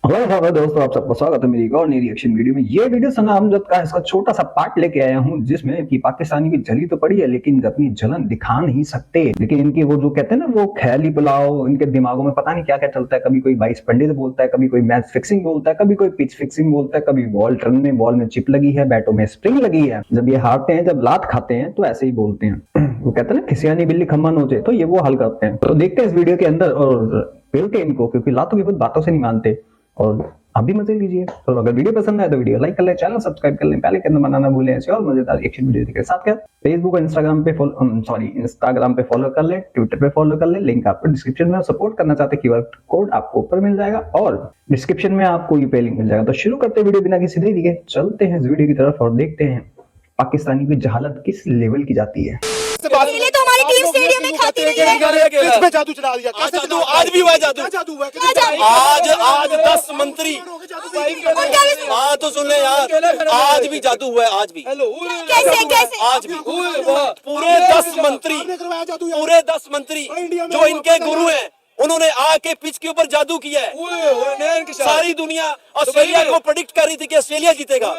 Hello hello दोस्तों, आप सबका स्वागत है मेरी एक और नई रिएक्शन वीडियो में। ये वीडियो सना अमजद का इसका छोटा सा पार्ट लेके आया हूँ, जिसमें कि पाकिस्तानी की जली तो पड़ी है लेकिन अपनी जलन दिखा नहीं सकते। लेकिन इनकी वो जो कहते हैं ना, वो ख्याली पुलाव, इनके दिमागों में पता नहीं क्या क्या चलता है। कभी कोई वाइस पंडित बोलता है, कभी कोई मैच फिक्सिंग बोलता है, कभी कोई पिच फिक्सिंग बोलता है, कभी बॉल में चिप लगी है, बैटों में स्प्रिंग लगी है। जब ये हारते हैं, जब लात खाते हैं तो ऐसे ही बोलते हैं। वो कहते हैं ना, खिसियानी बिल्ली खम्मा नोचे, तो ये वो हल करते हैं। तो देखते हैं इस वीडियो के अंदर और पेलते हैं इनको, क्योंकि लातों की खुद बातों से नहीं मानते। और आप भी मजे लीजिए। तो अगर वीडियो पसंद आए तो वीडियो लाइक कर ले, चैनल सब्सक्राइब कर लें, पहले के अंदर बनाना भूलें ऐसे और मजेदार रिएक्शन वीडियो के साथ। क्या फेसबुक और इंस्टाग्राम पे फॉलो कर ले, ट्विटर पे फॉलो कर ले, लिंक आपको डिस्क्रिप्शन में। सपोर्ट करना चाहते क्यूआर कोड आपको ऊपर मिल जाएगा और डिस्क्रिप्शन में आपको यूपीआई लिंक मिल जाएगा। तो शुरू करते हैं वीडियो बिना किसी देरी के, चलते हैं इस वीडियो की तरफ और देखते हैं पाकिस्तानी की जहालत किस लेवल की जाती है। इसीलिए तो हमारी टीम स्टेडियम में खाती रही है। इसमें जादू चला दिया। कैसे जादू? आज भी हुआ जादू। आज 10 मंत्री। हाँ तो सुन ले यार, आज भी जादू हुआ है। आज भी कैसे आज भी पूरे 10 मंत्री जो इनके गुरु हैं, उन्होंने आके पिच के ऊपर जादू किया है। सारी दुनिया ऑस्ट्रेलिया को प्रेडिक्ट कर रही थी कि ऑस्ट्रेलिया जीतेगा।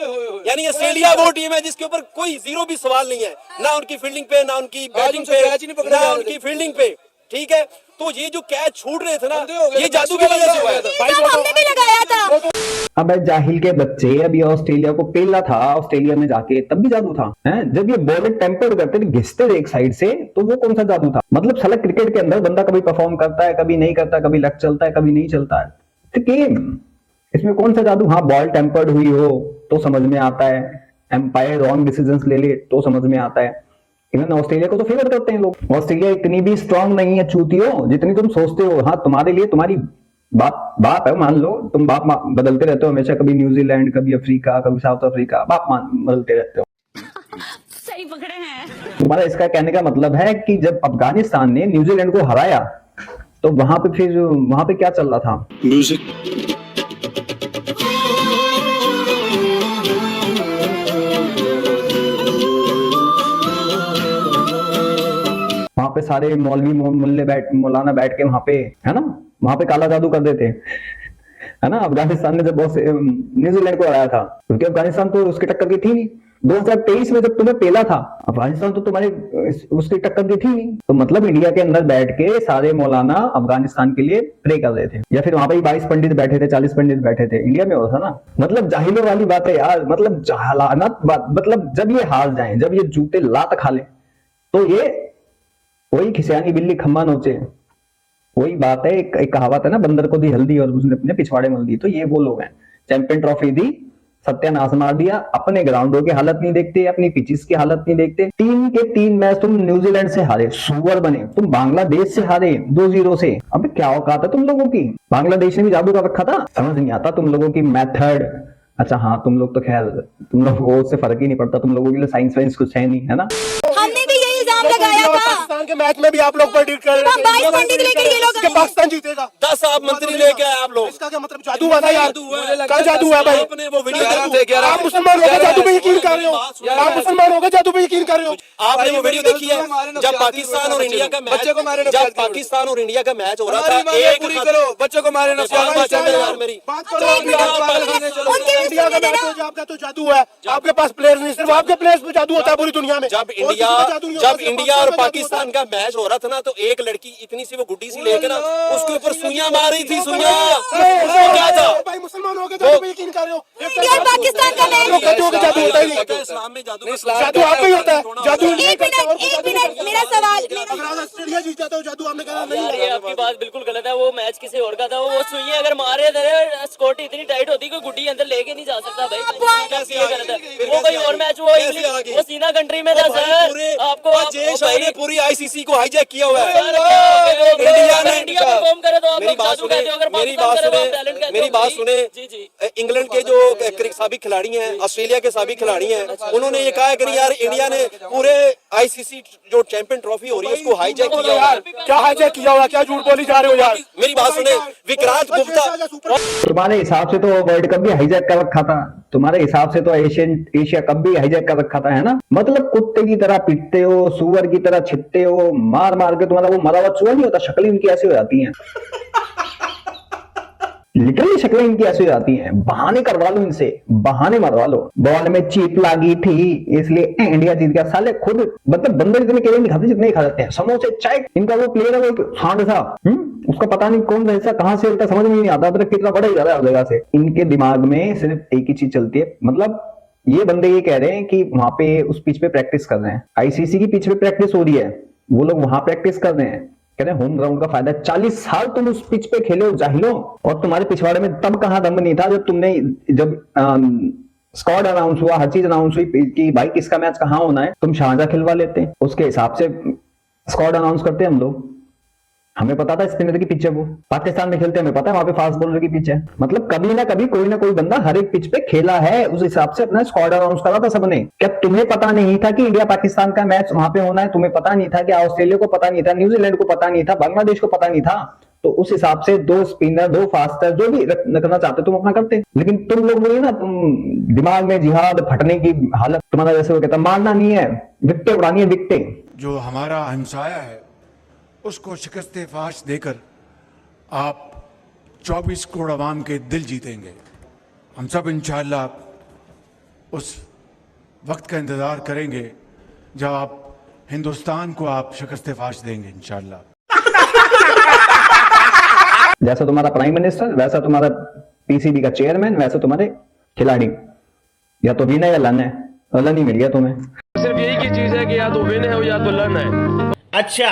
यानी ऑस्ट्रेलिया वो टीम है जिसके ऊपर कोई जीरो भी सवाल नहीं है, ना उनकी फील्डिंग पे, ना उनकी बैटिंग पे, ना उनकी फील्डिंग पे। ठीक है, तो ये जो कैच छूट रहे थे ना, ये जादू की वजह से हुआ है। हमने भी लगाया था। अब जाहिल के बच्चे, अभी ऑस्ट्रेलिया को पेला था ऑस्ट्रेलिया में जाके, तब भी जादू था। हैं? जब ये बॉल टेम्पर करते थे, घिसते थे एक साइड से, तो वो कौन सा जादू था? मतलब साला क्रिकेट के अंदर बंदा कभी परफॉर्म करता है, कभी नहीं करता, कभी लक चलता है, कभी नहीं चलता है। तो गेम, इसमें कौन सा जादू? हाँ, बॉल टेम्पर्ड हुई हो तो समझ में आता है, एम्पायर रॉन्ग डिसीजंस ले ले तो समझ में आता है। इवन ऑस्ट्रेलिया को तो फेवर करते हैं लोग। ऑस्ट्रेलिया इतनी भी स्ट्रांग नहीं है चूतियों जितनी तुम सोचते हो। हाँ, तुम्हारे लिए तुम्हारी बाप है, मान लो तुम बाप बदलते रहते हो हमेशा, कभी न्यूजीलैंड, कभी अफ्रीका, कभी साउथ अफ्रीका, बाप बदलते रहते हो। सही पकड़े हैं। तुम्हारा इसका कहने का मतलब है कि जब अफगानिस्तान ने न्यूजीलैंड को हराया तो वहां पे क्या चल रहा था? म्यूजिक। वहां पे सारे मौलवी मौलाना बैठ के वहां पे, है ना, वहां पे काला जादू कर देते, है ना। अफगानिस्तान ने जब न्यूजीलैंड को हराया था, क्योंकि अफगानिस्तान तो उसकी टक्कर की थी नहीं। 2023 में जब तुम्हें पेला था, अफगानिस्तान तो तुम्हारे उसकी टक्कर की थी नहीं। तो मतलब इंडिया के अंदर बैठ के सारे मौलाना अफगानिस्तान के लिए प्रे कर रहे थे, या फिर वहां पे 22 पंडित बैठे थे, 40 पंडित बैठे थे। इंडिया में होता था ना। मतलब जाहिलों वाली बात है यार, मतलब जहालानत बात। मतलब जब ये हार जाए, जब ये जूते लात खा ले, तो ये वही खिसियानी बिल्ली खम्मा नोचे। वही बात है, एक कहावत है ना, बंदर को दी हल्दी और उसने अपने पिछवाड़े मल दी। तो ये वो लोग हैं, चैंपियन ट्रॉफी दी, सत्यानाश मार दिया, अपने ग्राउंडों की हालत नहीं देखते, अपनी पिचेस की हालत नहीं देखते। 3 के 3 मैच तुम न्यूजीलैंड से हारे, सुअर बने। तुम बांग्लादेश से हारे 2-0 से। अब क्या औकात है तुम लोगों की? बांग्लादेश ने भी जादू कर रखा था। समझ नहीं आता तुम लोगों की मेथड। अच्छा हाँ, तुम लोग तो खैर, तुम लोगों को उससे फर्क ही नहीं पड़ता, तुम लोगों के लिए साइंस वाइंस कुछ है नहीं, है ना। हमने भी यही इल्जाम लगाया था। पाकिस्तान के मैच में भी आप लोग प्रेडिक्ट कर रहे थे पंडित लेकर ये लोग पाकिस्तान जीतेगा। 10 आप मंत्री लेके आए आप लोग। इसका क्या मतलब? जादू हुआ था यार। क्या जादू हुआ भाई? वो वीडियो आप मुसलमान हो गए, जादू पे यकीन कर रहे हो? आप मुसलमान हो गए, जादू पे यकीन कर रहे हो? आपने वो वीडियो देखी है जब पाकिस्तान और इंडिया का मैच, जब पाकिस्तान और इंडिया का मैच हो रहा था, एक करो बच्चों को मारे ना यार मेरी इंडिया का मैच हो, आपका तो जादू है। आपके पास प्लेयर्स नहीं, सिर्फ आपके प्लेयर्स पे जादू होता है पूरी दुनिया में। जब इंडिया और पाकिस्तान का मैच हो रहा था ना, तो एक लड़की इतनी सी, वो गुड्डी सी लेकर ना, उसके ऊपर सुइयां मार रही थी। सुइयां क्या था भाई? मुसलमान हो गए, जादू पे यकीन कर रहे हो? इंडिया और पाकिस्तान का मैच। जादू होता ही नहीं। इस्लाम में जादू आप ही होता है। जादू एक मिनट मेरा सवाल। ऑस्ट्रेलिया जीत जाता है, जादू आपने कहा नहीं। ये आपकी बात बिल्कुल गलत है। वो मैच किसी और का था। वो सुइयां अगर मार रहे थे, स्कोटी इतनी टाइट होती कोई गुड्डी अंदर लेके नहीं जा सकता भाई। ये गलत है। वो कोई और मैच, वो सीना कंट्री में था सर। आपको पूरी आईसीसी को हाईजैक किया हुआ है। इंडिया परफॉर्म करे तो आप मेरी बात सुने, मेरी बात सुने। इंग्लैंड के जो साबिक खिलाड़ी हैं, ऑस्ट्रेलिया के साबिक खिलाड़ी हैं, उन्होंने ये कहा कि यार इंडिया ने पूरे आईसीसी जो चैंपियन ट्रॉफी हो रही है उसको हाईजैक किया हुआ है। क्या हाईजैक किया हुआ? क्या झूठ बोली जा रहे हो यार? मेरी बात सुने, विक्रांत गुप्ता। तुम्हारे हिसाब से तो वर्ल्ड कप भी हाईजैक कर रखा था, तुम्हारे हिसाब से तो एशिया कप भी हाईजैक कर रखा था, है ना। मतलब कुत्ते की तरह पिटते हो, सुअर की तरह छिपते हो, मार मार के तुम्हारा वो मरा हुआ चूहा नहीं होता, शक्ल उनकी ऐसी हो जाती है। लिटरली शक्लें इनकी ऐसी आती हैं, बहाने करवा लो इनसे, बहाने मरवा लो। बॉल में चीप लगी थी इसलिए इंडिया जीत गया। साले खुद मतलब बंदर इतने केले नहीं खाते जितने ही खा जाते हैं। समोसे चाय, इनका वो प्लेयर है वो सांड सा, उसका पता नहीं कौन सा हिस्सा कहां से उल्टा समझ में नहीं आता, मतलब कितना बड़ा ही जा रहा है जगह से। इनके दिमाग में सिर्फ एक ही चीज चलती है, मतलब ये बंदे ये कह रहे हैं कि वहां पे उस पिच पे प्रैक्टिस कर रहे हैं, आईसीसी की पिच पे प्रैक्टिस हो रही है, वो लोग वहां प्रैक्टिस कर रहे हैं, कह रहे हैं होम ग्राउंड का फायदा। 40 साल तुम उस पिच पे खेले हो जाहिलो, और तुम्हारे पिछवाड़े में तब कहां दम नहीं था जब तुमने स्क्वाड अनाउंस हुआ, हर चीज अनाउंस हुई कि भाई किसका मैच कहां होना है, तुम शारजा खिलवा लेते, उसके हिसाब से स्क्वाड अनाउंस करते हम लोग। हमें पता था स्पिनर की पिच है वो, पाकिस्तान में खेलते हमें पता है वहां पे फास्ट बॉलर की पिच है। मतलब कभी ना कभी कोई ना कोई बंदा हर एक पिच पे खेला है, उस हिसाब से अपना स्क्वाड अनाउंस करा था सबने। क्या तुम्हें पता नहीं था कि इंडिया पाकिस्तान का मैच वहां पे होना है? तुम्हें पता नहीं था कि ऑस्ट्रेलिया को पता नहीं था, न्यूजीलैंड को पता नहीं था, बांग्लादेश को पता नहीं था? तो उस हिसाब से 2 स्पिनर 2 फास्टर जो भी रखना चाहते तुम अपना करते। लेकिन तुम लोग वही ना, तुम दिमाग में जिहाद फटने की हालत तुम्हारा, जैसे वो कहता मारना नहीं है, विकटें उड़ानी है, विकटें। जो हमारा हमसाया है उसको शिकस्ते फाश देकर आप 24 करोड़ अवाम के दिल जीतेंगे। हम सब इंशाअल्लाह उस वक्त का इंतजार करेंगे जब आप हिंदुस्तान को आप शिकस्ते फाश देंगे इंशाअल्लाह। जैसा तुम्हारा प्राइम मिनिस्टर, वैसा तुम्हारा पीसीबी का चेयरमैन, वैसा तुम्हारे खिलाड़ी। या तो विन है या लन है, लन ही मिल गया तुम्हें। सिर्फ यही की चीज है कि या तो विन है या तो लन है। अच्छा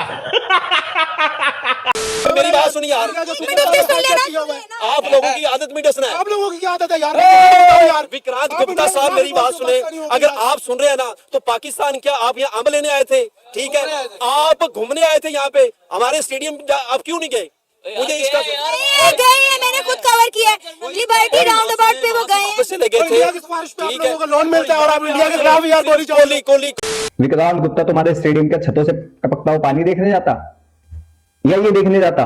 मेरी बात सुनिए यार, आप लोगों की आदत में डसना है। आप लोगों की क्या आदत है यार? विक्रांत गुप्ता साहब मेरी बात सुने, अगर आप सुन रहे हैं ना तो पाकिस्तान क्या आप यहाँ अम्ब लेने आए थे? ठीक है, आप घूमने आए थे यहाँ पे हमारे स्टेडियम, आप क्यों नहीं गए? मुझे इसका गए हैं, मैंने खुद कवर किया है, लिबर्टी राउंड अबाउट पे वो गए हैं। से लगे थे, इंडिया की सिफारिश पे आप लोगों को लोन मिलता है और आप इंडिया के खिलाफ यार गोली चोली। कोहली विक्रांत गुप्ता तुम्हारे स्टेडियम के छतों से टपकता हुआ पानी देखने जाता या ये देखने जाता?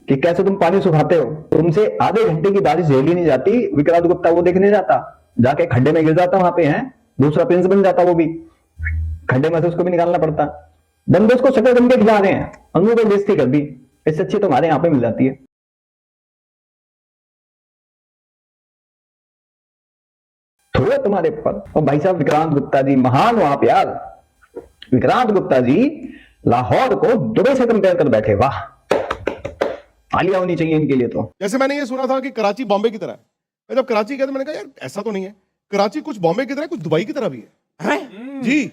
कि कैसे तुम पानी सुखाते हो? तुमसे आधे घंटे की बारिश झेली नहीं जाती, विक्रांत गुप्ता वो देखने जाता, जाके खड्डे में गिर जाता, वहां पे है दूसरा प्रिंस बन जाता, वो भी खड्डे में से उसको भी निकालना पड़ता। बंदे उसको शक्ल बन के खिला रहे हैं, अनु को बेइज्जती कर दी, इससे अच्छी तो हमारे यहाँ पे मिल जाती है। थोड़ा तुम्हारे ऊपर। और भाई साहब विक्रांत गुप्ता जी महान हो आप यार। विक्रांत गुप्ता जी लाहौर को दुबई से कंपेयर कर बैठे, वाह, आलिया होनी चाहिए इनके लिए। तो जैसे मैंने ये सुना था कि कराची बॉम्बे की तरह है, मैं जब कराची गया तो मैंने कहा यार ऐसा तो नहीं है, कराची कुछ बॉम्बे की तरह कुछ दुबई की तरह भी है। जी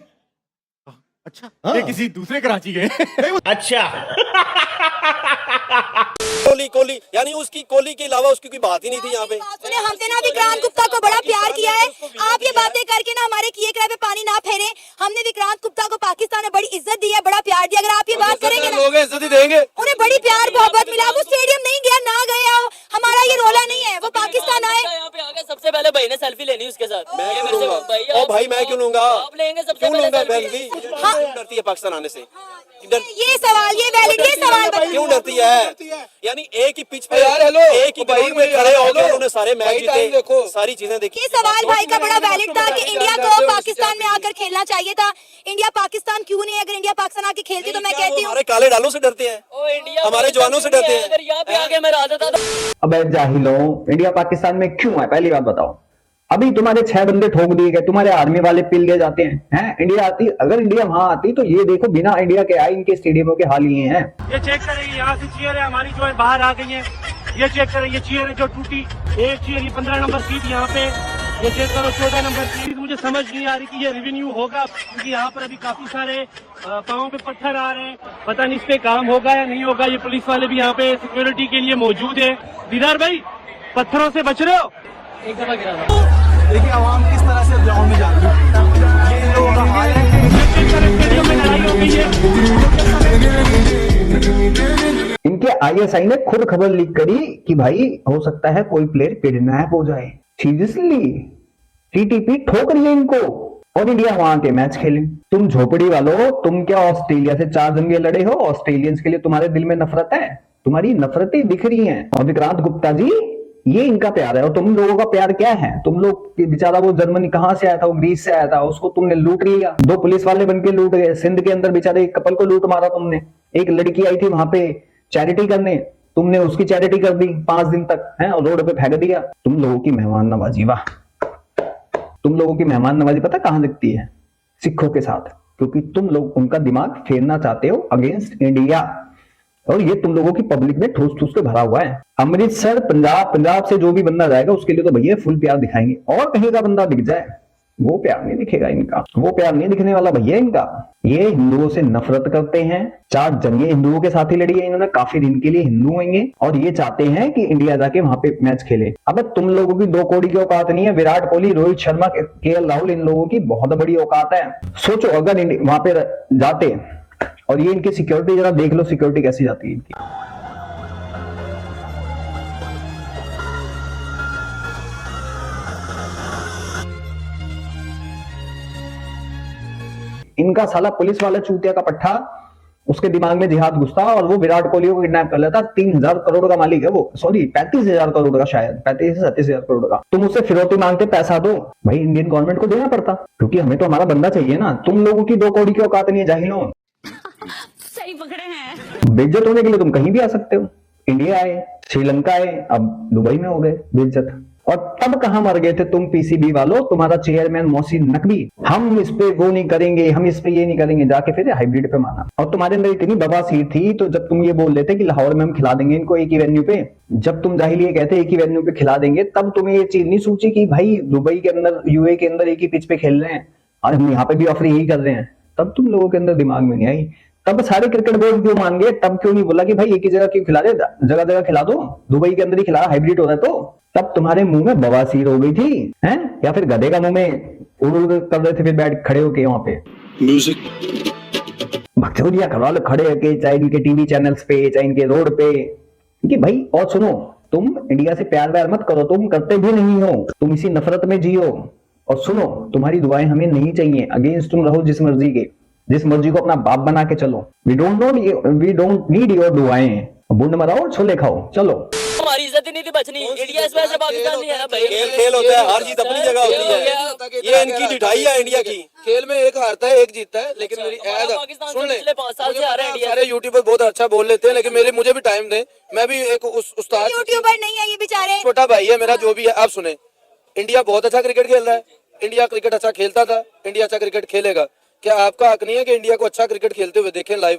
अच्छा, ये किसी दूसरे कराची गए। अच्छा कोहली यानी उसकी कोहली के अलावा उसकी कोई बात ही नहीं थी यहाँ पे। हमने ना विक्रांत गुप्ता को बड़ा प्यार किया है, आप ये बातें करके ना हमारे किए कराए पे पानी ना फेरे। हमने विक्रांत गुप्ता को पाकिस्तान में बड़ी इज्जत दी है, बड़ा प्यार दिया। अगर आप ये बात करेंगे ना, लोग इज्जत ही देंगे, उन्हें बड़ी प्यार मोहब्बत मिला। वो स्टेडियम नहीं गया ना गया, हमारा ये रोला नहीं है, वो पाकिस्तान आए। यहाँ पे आके सबसे पहले भाई ने सेल्फी लेनी उसके साथ। भाई मैं क्यों लूंगा? आप लेंगे सबसे क्यों लूंगा? पहले क्यों डरती है पाकिस्तान आने से? ये सवाल, ये वैलिड, ये सवाल क्यों डरती है? यानी एक ही पिच पे एक ही ग्राउंड में खड़े होकर उन्होंने सारे मैच जीते, सारी चीजें देखी। ये सवाल भाई का बड़ा वैलिड था कि इंडिया को पाकिस्तान में आकर खेलना चाहिए था। इंडिया पाकिस्तान क्यों नहीं? अगर इंडिया पाकिस्तान आके खेलती तो मैं कहती हूँ हमारे काले डालों से डरते हैं, हमारे जवानों से डरते हैं। अगर यहाँ पे आके मैं आता था। अब जाहिलो, इंडिया पाकिस्तान में क्यों है? पहली बात बताओ। अभी तुम्हारे 6 बंदे ठोक दिए गए, तुम्हारे आर्मी वाले पिल गए जाते हैं। इंडिया आती, अगर इंडिया वहां आती तो ये देखो बिना इंडिया के आए इनके स्टेडियमों के हाल ये हैं। ये चेक करें, यहाँ से चेयर है हमारी जो है बाहर आ गई है, ये चेक करें, ये चेयर है जो टूटी, एक चेयर, ये 15 नंबर सीट यहाँ पे, ये चेक करो 14 नंबर सीट। मुझे समझ नहीं आ रही कि ये रेवेन्यू होगा, क्योंकि यहाँ पर अभी काफी सारे पाँव पे पत्थर आ रहे हैं, पता नहीं इस पे काम होगा या नहीं होगा। ये पुलिस वाले भी यहाँ पे सिक्योरिटी के लिए मौजूद है। दीदार भाई, पत्थरों से बच रहे हो? एक दफा गिरा देखिए आवाम किस तरह से ग्राउंड में जा रही है, ये लोगों का हाल है। स्टेडियम में लड़ाई हो गई है। इनके आईएसआई ने खुद खबर लीक करी कि भाई हो सकता है कोई प्लेयर किडनैप हो जाए। सीरियसली टीटीपी ठोक रही है इनको, और इंडिया वहां के मैच खेले। तुम झोपड़ी वालों, तुम क्या ऑस्ट्रेलिया से 4 जंगे लड़े हो? ऑस्ट्रेलियंस के लिए तुम्हारे दिल में नफरत है? तुम्हारी नफरतें दिख रही हैं। और विक्रांत गुप्ता जी, ये इनका प्यार है। और तुम लोगों का प्यार क्या है? तुम लोग बेचारा वो जर्मनी कहां से आया था, वो ग्रीस से आया था, उसको तुमने लूट लिया। 2 पुलिस वाले बन के लूट गए। सिंध के अंदर बेचारे एक कपल को लूट मारा तुमने। एक लड़की आई थी वहां पे चैरिटी करने, तुमने उसकी चैरिटी कर दी 5 दिन तक है, और रोड पे फेंक दिया। तुम लोगों की मेहमान नवाजी, वाह। तुम लोगों की मेहमान नवाजी पता कहां दिखती है? सिखों के साथ, क्योंकि तुम लोग उनका दिमाग फेरना चाहते हो अगेंस्ट इंडिया, और ये तुम लोगों की पब्लिक में ठूस ठूस के भरा हुआ है। अमृतसर, पंजाब से जो भी बंदा जाएगा उसके लिए तो भैया फुल प्यार दिखाएंगे। और कहीं का बंदा दिख जाए वो प्यार नहीं दिखेगा इनका, वो प्यार नहीं दिखने वाला भैया इनका। ये हिंदुओं से नफरत करते हैं। 4 जंगें हिंदुओं के साथ ही लड़ी है इन्होंने, काफी दिन के लिए हिंदू होंगे, और ये चाहते हैं कि इंडिया जाके वहां पे मैच खेले। अब तुम लोगों की 2 कौड़ी की औकात नहीं है। विराट कोहली, रोहित शर्मा, केएल राहुल, इन लोगों की बहुत बड़ी औकात है। सोचो अगर वहां पे जाते, और ये इनकी सिक्योरिटी जरा देख लो, सिक्योरिटी कैसी जाती है इनकी। इनका साला पुलिस वाला चूतिया का पट्टा, उसके दिमाग में जिहाद घुसता और वो विराट कोहली को किडनैप कर लेता। 3000 करोड़ का मालिक है वो, सॉरी 35,000 करोड़ का, शायद 35 से 37,000 करोड़ का। तुम उससे फिरौती मांगते, पैसा दो भाई, इंडियन गवर्नमेंट को देना पड़ता, क्योंकि हमें तो हमारा बंदा चाहिए ना। तुम लोगों की 2 कौड़ी की औकात नहीं है जाहिलों। सही पकड़े हैं। बेइज्जत होने के लिए तुम कहीं भी आ सकते हो। इंडिया आए, श्रीलंका आए, अब दुबई में हो गए बेइज्जत। और तब कहां मर गए थे तुम पीसीबी वालों, तुम्हारा चेयरमैन मोहसिन नकवी, हम इस पे वो नहीं करेंगे, हम इस पे ये नहीं करेंगे, जाके फिर हाइब्रिड पे माना। और तुम्हारे अंदर इतनी बवासीर थी, तो जब तुम ये बोल लेते कि लाहौर में हम खिला देंगे इनको एक ही वेन्यू पे, जब तुम जाहिल ये कहते एक ही वेन्यू पे खिला देंगे, तब तुम्हें ये चीज नहीं सोची कि भाई दुबई के अंदर, यूए के अंदर एक ही पिच पे खेल रहे हैं और हम यहाँ पे भी ऑफर यही कर रहे हैं। तब तुम लोगों के अंदर दिमाग में नहीं आई। तब सारे क्रिकेट बोर्ड क्यों मान गए? तब क्यों नहीं बोला कि भाई एक ही जगह क्यों खिला दे, जगह जगह खिला दो, दुबई के अंदर ही खिला, हाइब्रिड हो रहा है। तो तब तुम्हारे मुंह में बवासीर हो गई थी, हैं? या फिर गधे का मुंह में उड़ कर रहे थे फिर बैठ खड़े होके वहां पे म्यूजिक भक्सौरिया करवा लो खड़े होके, चाहे इनके टीवी चैनल्स पे, चाहे इनके रोड पे, कि भाई। और सुनो, तुम इंडिया से प्यार व्यार मत करो, तुम करते भी नहीं हो, तुम इसी नफरत में जियो। और सुनो, तुम्हारी दुआएं हमें नहीं चाहिए, अगेंस्ट तुम रहो जिस मर्जी के, जिस मर्जी को अपना बाप बना के चलो। वी डोंट नीड योर दुआएं। बूंद मराओ और छोले खाओ, चलो। हमारी इज्जत ही नहीं थी बचनी। इंडिया इस वजह से पाकिस्तान नहीं आया भाई। खेल होता है, हार जीत अपनी जगह होती है। ये इनकी ढिठाई है इंडिया की। खेल में एक हारता है एक जीतता है, लेकिन मेरी ऐड पाकिस्तान सुन ले, पिछले 5 साल से आ रहा है इंडिया। सारे यूट्यूबर बहुत अच्छा बोल लेते हैं, लेकिन मुझे भी टाइम दे। मैं भी एक उस्ताद, यूट्यूबर नहीं है ये बेचारे, छोटा भाई है मेरा, जो भी है। आप सुने, इंडिया बहुत अच्छा क्रिकेट खेल रहा है, इंडिया क्रिकेट अच्छा खेलता था, इंडिया अच्छा क्रिकेट खेलेगा। क्या आपका हक नहीं है कि इंडिया को अच्छा क्रिकेट खेलते हुए देखें लाइव?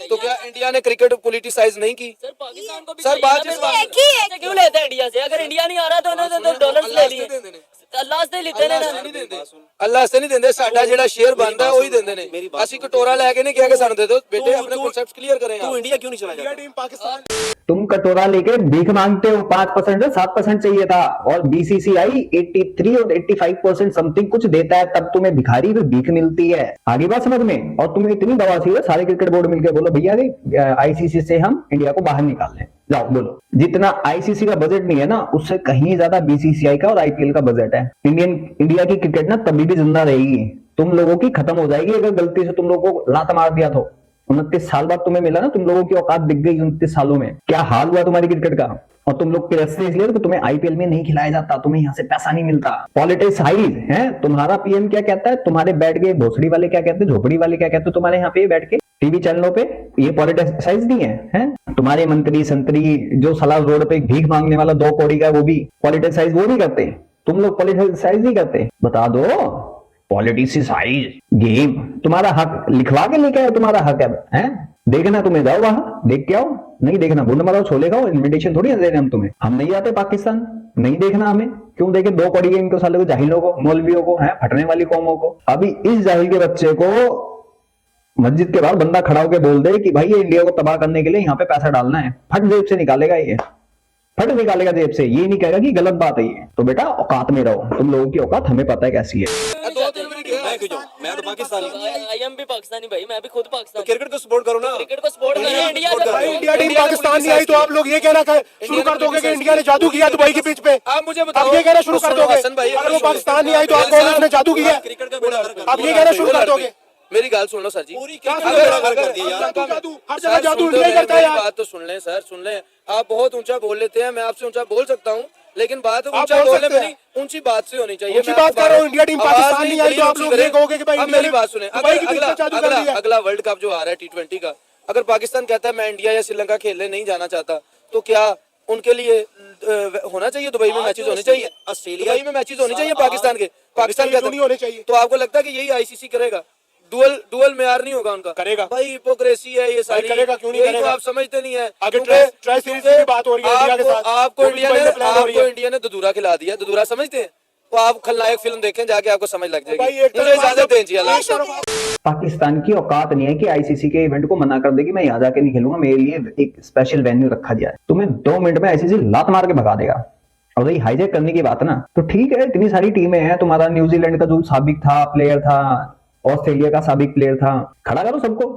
तो क्या इंडिया ने क्रिकेट पॉलिटिसाइज नहीं की? सर पाकिस्तान को भी सर, बात इस बात की क्यों लेते हैं इंडिया से? अगर इंडिया नहीं आ रहा तो उन्होंने तो डॉलर्स ले लिए। अल्लाह से लेते ने, अल्लाह से नहीं देंगे, साडा जेड़ा शेयर बनता है वही देंगे ने। ਅਸੀਂ कटोरा लेके नहीं किया कि सानू दे दो बेटे, अपने कांसेप्ट क्लियर करें। तू इंडिया क्यों नहीं चला जाता? टीम पाकिस्तान, तुम कटोरा लेके भीख मांगते हो, 5% से 7% चाहिए था, और बीसीसीआई 83 और 85% समथिंग कुछ देता है, तब तुम्हें भिखारी पे भीख मिलती है। आगे बात समझ में? और तुम्हें इतनी बवासीर है, सारे क्रिकेट बोर्ड मिलकर बोलो भैया आईसीसी से हम इंडिया को बाहर निकाल लें, जाओ बोलो। जितना आईसीसी का बजट नहीं है ना, उससे कहीं ज्यादा बीसीसीआई का और आईपीएल का बजट है। इंडिया की क्रिकेट ना तभी भी जिंदा रहेगी, तुम लोगों की खत्म हो जाएगी अगर गलती से तुम लोगों को लात मार दिया तो। 29 साल बाद तुम्हें मिला ना, तुम लोगों की औकात दिख गई 29 सालों में, क्या हाल हुआ तुम्हारी क्रिकेट का। और तुम लोग के रस्ते इसलिए कि तुम्हें आईपीएल में नहीं खिलाया जाता, तुम्हें यहाँ से पैसा नहीं मिलता। पॉलिटिसाइज है तुम्हारा। पीएम क्या कहता है, तुम्हारे बैठ के भोसड़ी वाले क्या कहते हैं, झोपड़ी वाले क्या कहते हैं, तुम्हारे यहाँ पे बैठ के टीवी चैनलों पे, ये पॉलिटिसाइज नहीं है? तुम्हारे मंत्री संतरी जो सलाह रोड पे भीख मांगने वाला 2 कौड़ी का, वो भी पॉलिटिसाइज वो नहीं करते? तुम लोग पॉलिटिसाइज नहीं करते? बता दो, पॉलिटिसाइज गेम तुम्हारा हक लिखवा के लेके आए, तुम्हारा हक है? देखना तुम्हें, जाओ वहां देख के आओ। नहीं देखना, बूंद मारो छोले खाओ, इन्विटेशन थोड़ी दे रहे हैं हम तुम्हें। हम नहीं जाते पाकिस्तान, नहीं देखना हमें। क्यों देखे? 2 कौड़ी के इनको सालों को, जाहिलों को, मौलवियों को, है फटने वाली कौमों को। अभी इस जाहिल के बच्चे को मस्जिद के बाहर बंदा खड़ा होकर बोल दे कि भाई ये इंडिया को तबाह करने के लिए यहाँ पे पैसा डालना है, फट जेब से निकालेगा, ये फट निकालेगा जेब से। ये नहीं कहेगा कि गलत बात है ये। तो बेटा औकात में रहो, तुम लोगों की औकात हमें पता है कैसी है। मैं तो पाकिस्तानी, आई एम भी पाकिस्तानी भाई, मैं भी खुद पाकिस्तानी। क्रिकेट को सपोर्ट करो ना, क्रिकेट को सपोर्ट करें। इंडिया इंडिया टीम पाकिस्तान नहीं आई तो आप लोग ये कहना शुरू कर दोगे कि इंडिया ने जादू किया दुबई की पिच पे? आप मुझे बताओ, आप ये कहना शुरू कर दोगे? अगर वो पाकिस्तान नहीं आई तो आप कहोगे उसने जादू किया? क्रिकेट का बेड़ा गर्क आप ये कहना शुरू कर दोगे? मेरी गाल सुन लो सर जी। पूरी कर दी यार। हर सर, सुन तो लें, मेरी बात तो सुन लें सर, सुन लें। आप बहुत ऊंचा बोल लेते हैं, मैं आपसे ऊंचा बोल सकता हूँ, लेकिन बात ऊंचा बोलने में नहीं, ऊंची बात से होनी चाहिए। ऊंची बात कर रहा हूँ, इंडिया टीम पाकिस्तान नहीं आई तो आप लोग ये कहोगे कि भाई अब मेरी बात सुने, अगला वर्ल्ड कप जो आ रहा है T20 का, अगर पाकिस्तान कहता है मैं इंडिया या श्रीलंका खेलने नहीं जाना चाहता, तो क्या उनके लिए होना चाहिए दुबई में मैचेस होने चाहिए? ऑस्ट्रेलिया में मैचेस होने चाहिए पाकिस्तान के? पाकिस्तान कहता नहीं होने चाहिए। तो आपको लगता है कि यही आईसीसी करेगा? डुअल मेयार नहीं होगा उनका? करेगा भाई, हिपोक्रेसी है ये सारी। करेगा क्यों नहीं यही तो करेगा? आप समझते नहीं है। अगर ट्राई सीरीज की बात हो रही है इंडिया के साथ, आपको इंडिया ने दुदूरा खिला दिया। दुदूरा समझते हैं? तो आप खलनायक फिल्म देखें जाके, आपको समझ लग जाएगी। मुझे इजाजत दें जी। अल्लाह। पाकिस्तान की औकात नहीं है कि आईसीसी के इवेंट को मना कर दे कि मैं यहाँ जाके नहीं खेलूंगा, मेरे लिए एक स्पेशल वेन्यू रखा जाए। तुम्हें 2 मिनट में आईसीसी लात मार के भगा देगा। और वही हाईजैक करने की बात ना, तो ठीक है, इतनी सारी टीमें हैं, तुम्हारा न्यूजीलैंड का जो साबिक था प्लेयर था, ऑस्ट्रेलिया का साबिक प्लेयर था, खड़ा करो सबको,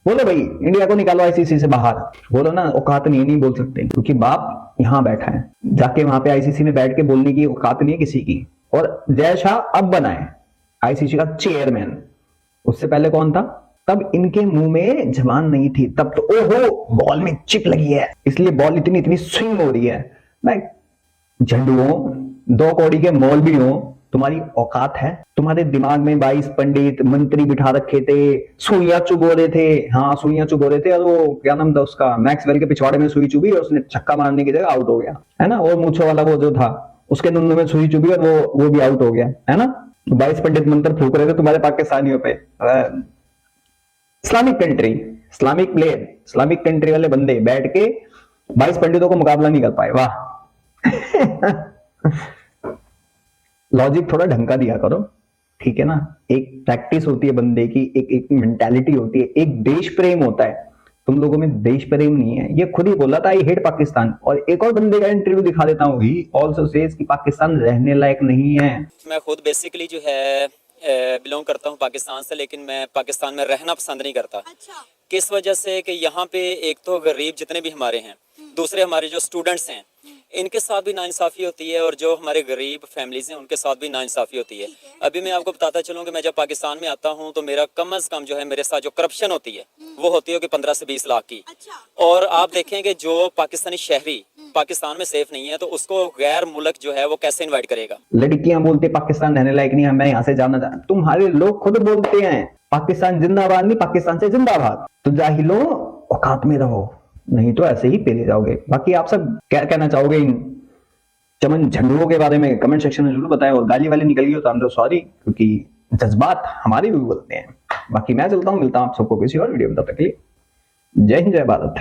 बोलो भाई इंडिया को निकालो आईसीसी से बाहर। बोलो ना, औकात नहीं बोल सकते, क्योंकि बाप यहाँ बैठा है, जाके वहां पे आईसीसी में बैठ के बोलने की औकात नहीं है किसी की। और जय शाह अब बना है आईसीसी का चेयरमैन, उससे पहले कौन था? तब इनके मुंह में जबान नहीं थी, तब तो ओहो बॉल में चिप लगी है, इसलिए बॉल इतनी स्विंग हो रही है। मैं झंडू हूं, 2 कौड़ी के मौलवी हूं, तुम्हारी औकात है? तुम्हारे दिमाग में 22 पंडित मंत्री बिठा रखे थे, सुइयां चुभो रहे थे। हाँ, सुइयां चुभो रहे थे, और वो क्या नाम था उसका, मैक्सवेल के पिछवाड़े में सुई चुभी और उसने छक्का मारने की जगह आउट हो गया, है ना। और मूछों वाला वो जो था, उसके नुन्नू में सुई चुभी और वो भी आउट हो गया, है ना। 22 पंडित मंत्र फूक रहे थे तुम्हारे पाकिस्तानियों पे। Islamic country, Islamic player, Islamic country वाले बंदे बैठ के 22 पंडितों को मुकाबला नहीं कर पाए। वाह। लॉजिक थोड़ा ढंग का दिया करो, ठीक है ना। एक प्रैक्टिस होती है बंदे की, एक मेंटालिटी होती है, एक देश प्रेम होता है। तुम लोगों में देश प्रेम नहीं है। ये खुद ही बोला था, आई हेट पाकिस्तान। और एक और बंदे का इंटरव्यू दिखा देता हूँ, ही आल्सो सेज कि पाकिस्तान रहने लायक नहीं है। मैं खुद बेसिकली जो है बिलोंग करता हूँ पाकिस्तान से, लेकिन मैं पाकिस्तान में रहना पसंद नहीं करता। अच्छा। किस वजह से कि यहाँ पे एक तो गरीब जितने भी हमारे हैं, दूसरे हमारे जो स्टूडेंट्स हैं, इनके साथ भी नाइंसाफ़ी होती है, और जो हमारे गरीब फैमिलीज हैं उनके साथ भी नाइंसाफ़ी होती है। अभी मैं आपको बताता चलूँ कि मैं जब पाकिस्तान में आता हूँ तो मेरा कम अज़ कम जो है मेरे साथ जो करप्शन होती है वो होती है कि 15 से 20 लाख की। अच्छा। और आप देखें कि जो पाकिस्तानी शहरी पाकिस्तान में सेफ नहीं है, तो उसको गैर मुल्क जो है वो कैसे इन्वाइट करेगा? लड़कियां बोलती पाकिस्तान रहने लायक नहीं है, मैं यहाँ से जाना चाहता। तुम्हारे लोग खुद बोलते हैं पाकिस्तान जिंदाबाद नहीं, पाकिस्तान से जिंदाबाद। तो जाहिलो, औकात में रहो, नहीं तो ऐसे ही पेले जाओगे। बाकी आप सब क्या कहना चाहोगे इन चमन झंडुओं के बारे में? कमेंट सेक्शन में जरूर बताएं। और गाली वाली निकल गई हो तो हम तो सॉरी, क्योंकि जज्बात हमारे भी बोलते हैं। बाकी मैं चलता हूँ, मिलता हूँ आप सबको किसी और वीडियो में, तब तक के लिए जय हिंद, जय भारत।